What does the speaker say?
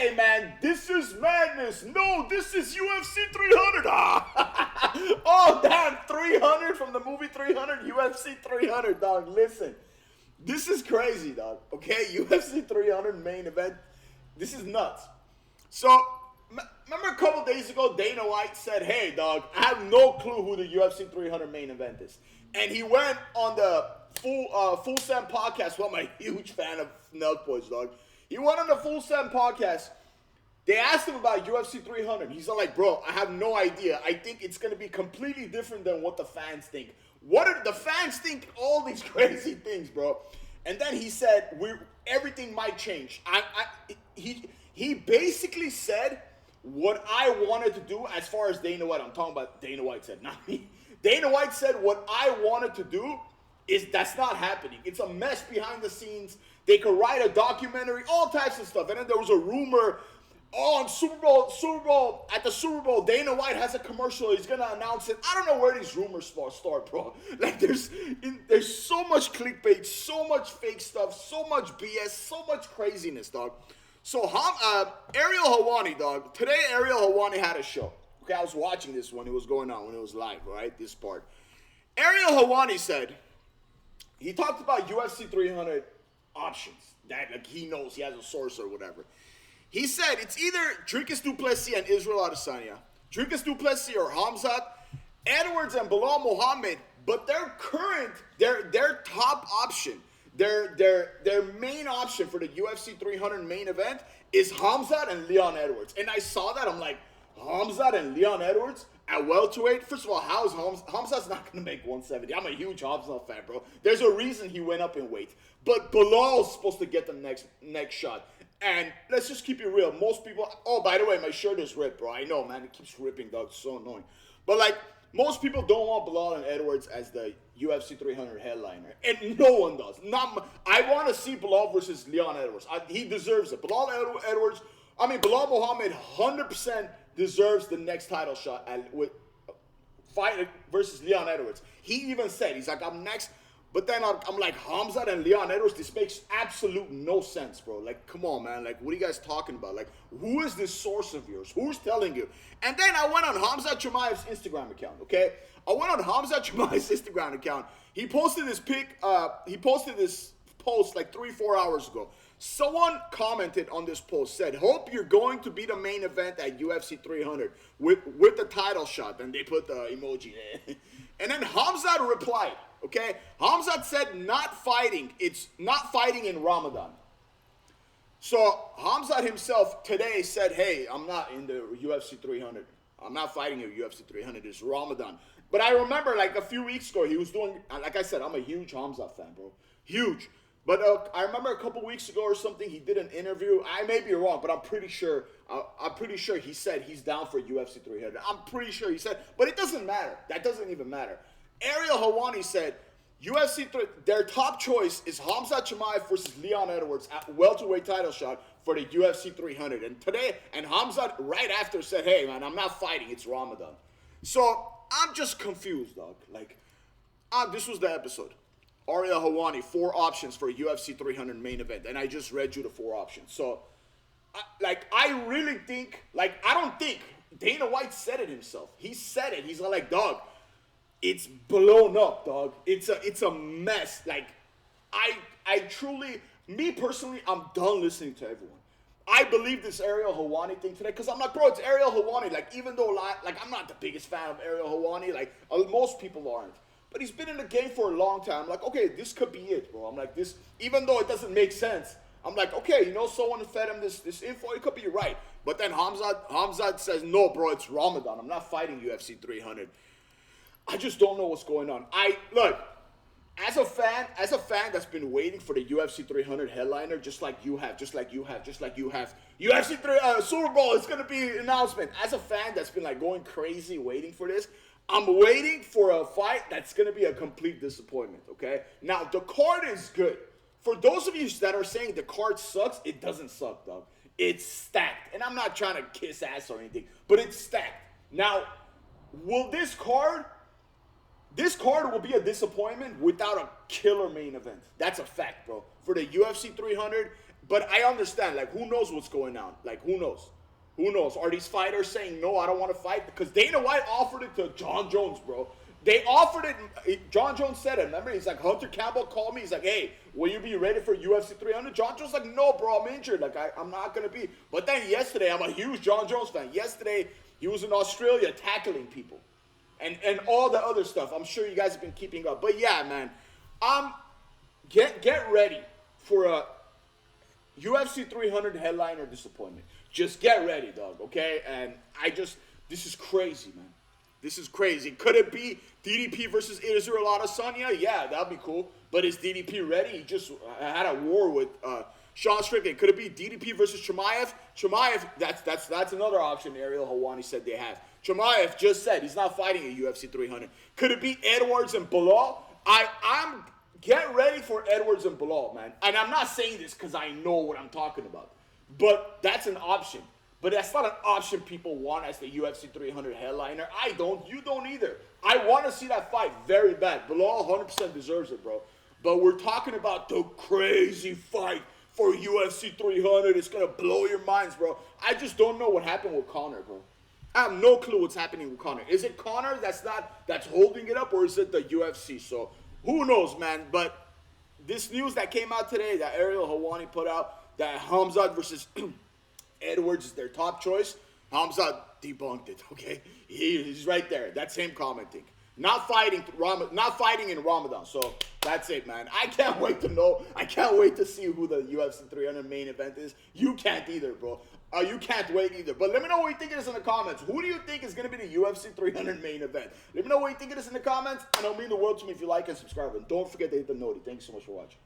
hey man, this is madness. No, this is UFC 300. Oh damn, 300 from the movie 300, UFC 300, dog. Listen, this is crazy, dog. Okay, UFC 300 main event. This is nuts. So, remember a couple days ago, Dana White said, hey, dog, I have no clue who the UFC 300 main event is. And he went on the Full Send podcast. Well, I'm a huge fan of Nelk Boys, dog. He went on the Full Send podcast. They asked him about UFC 300. He's like, bro, I have no idea. I think it's going to be completely different than what the fans think. The fans think all these crazy things, bro. And then he said, everything might change. He basically said what I wanted to do as far as Dana White. I'm talking about Dana White said, not me. Dana White said what I wanted to do that's not happening. It's a mess behind the scenes. They could write a documentary, all types of stuff. And then there was a rumor, on at the Super Bowl, Dana White has a commercial. He's gonna announce it. I don't know where these rumors start, bro. Like there's so much clickbait, so much fake stuff, so much BS, so much craziness, dog. So Ariel Helwanil, dog. Today Ariel Helwanil had a show. Okay, I was watching this when it was going on, when it was live, right? This part. Ariel Helwanil said he talked about UFC 300 options that like he knows, he has a source or whatever. He said it's either Dricus du Plessis and Israel Adesanya, Dricus du Plessis or Khamzat, Edwards and Bilal Muhammad, but their top option, their main option for the UFC 300 main event is Khamzat and Leon Edwards. And I saw that, I'm like, Khamzat and Leon Edwards at welterweight? First of all, how is Khamzat's not going to make 170. I'm a huge Khamzat fan, bro. There's a reason he went up in weight. But Bilal's supposed to get the next shot. And let's just keep it real. Most people, oh, by the way, my shirt is ripped, bro. I know, man. It keeps ripping, dog. It's so annoying. But, like, most people don't want Bilal and Edwards as the UFC 300 headliner. And no one does. I want to see Bilal versus Leon Edwards. He deserves it. Bilal Muhammad 100% deserves the next title shot with fight versus Leon Edwards. He even said, he's like, I'm next. But then I'm like, Khamzat and Leon Edwards, this makes absolute no sense, bro. Like, come on, man. Like, what are you guys talking about? Like, who is this source of yours? Who's telling you? And then I went on Khamzat Chimaev's Instagram account, okay? I went on Khamzat Chimaev's Instagram account. He posted this post like 3-4 hours ago. Someone commented on this post, said, hope you're going to be the main event at UFC 300 with the title shot. And they put the emoji there. And then Khamzat replied, okay? Khamzat said not fighting. It's not fighting in Ramadan. So Khamzat himself today said, hey, I'm not in the UFC 300. I'm not fighting at UFC 300. It's Ramadan. But I remember like a few weeks ago, he was doing, like I said, I'm a huge Khamzat fan, bro. Huge. But I remember a couple weeks ago or something, he did an interview. I may be wrong, but I'm pretty sure he said he's down for UFC 300. I'm pretty sure he said, but it doesn't matter. That doesn't even matter. Ariel Helwanil said their top choice is Khamzat Chimaev versus Leon Edwards at welterweight title shot for the UFC 300. And Khamzat right after said, hey man, I'm not fighting. It's Ramadan. So I'm just confused, dog. Like, this was the episode. Ariel Helwanil, 4 options for a UFC 300 main event. And I just read you the 4 options. So, I really think, I don't think, Dana White said it himself. He said it. He's like, dog, it's blown up, dog. It's a mess. Like, I truly, me personally, I'm done listening to everyone. I believe this Ariel Helwanil thing today because I'm like, bro, it's Ariel Helwanil. Like, even though, I'm not the biggest fan of Ariel Helwanil. Like, most people aren't. But he's been in the game for a long time. I'm like, okay, this could be it, bro. I'm like, this, even though it doesn't make sense, I'm like, okay, someone fed him this info, it could be right. But then Khamzat says, no, bro, it's Ramadan. I'm not fighting UFC 300. I just don't know what's going on. Look, as a fan that's been waiting for the UFC 300 headliner, just like you have. UFC Super Bowl, it's going to be an announcement. As a fan that's been, going crazy waiting for this, I'm waiting for a fight that's going to be a complete disappointment, okay? Now, the card is good. For those of you that are saying the card sucks, it doesn't suck, dog. It's stacked. And I'm not trying to kiss ass or anything, but it's stacked. Now, will this card will be a disappointment without a killer main event. That's a fact, bro. For the UFC 300, But I understand, like, who knows what's going on? Like, who knows? Who knows? Are these fighters saying, no, I don't want to fight? Because Dana White offered it to John Jones, bro. They offered it. John Jones said it. Remember? He's like, Hunter Campbell called me. He's like, hey, will you be ready for UFC 300? John Jones like, no, bro, I'm injured. Like, I'm not going to be. But then yesterday, I'm a huge John Jones fan. Yesterday, he was in Australia tackling people. And all the other stuff. I'm sure you guys have been keeping up. But yeah, man. Get ready for a UFC 300 headliner disappointment. Just get ready, dog, okay? And this is crazy, man. This is crazy. Could it be DDP versus Israel Adesanya? Yeah, that'd be cool. But is DDP ready? He just had a war with Sean Strickland. Could it be DDP versus Chimaev? Chimaev, that's another option Ariel Helwanil said they have. Chimaev just said he's not fighting at UFC 300. Could it be Edwards and Bilal? I'm get ready for Edwards and Bilal, man. And I'm not saying this because I know what I'm talking about. But that's an option. But that's not an option people want as the UFC 300 headliner. I don't. You don't either. I want to see that fight very bad. Bilal 100% deserves it, bro. But we're talking about the crazy fight for UFC 300. It's going to blow your minds, bro. I just don't know what happened with Conor, bro. I have no clue what's happening with Conor. Is it Conor that's holding it up, or is it the UFC? So who knows, man. But this news that came out today that Ariel Helwanil put out, that Khamzat versus Edwards is their top choice. Khamzat debunked it, okay? He's right there. That same commenting. Not fighting in Ramadan. So that's it, man. I can't wait to know. I can't wait to see who the UFC 300 main event is. You can't either, bro. You can't wait either. But let me know what you think it is in the comments. Who do you think is going to be the UFC 300 main event? Let me know what you think it is in the comments. And it'll mean the world to me if you like and subscribe. And don't forget to hit the noti. Thank you so much for watching.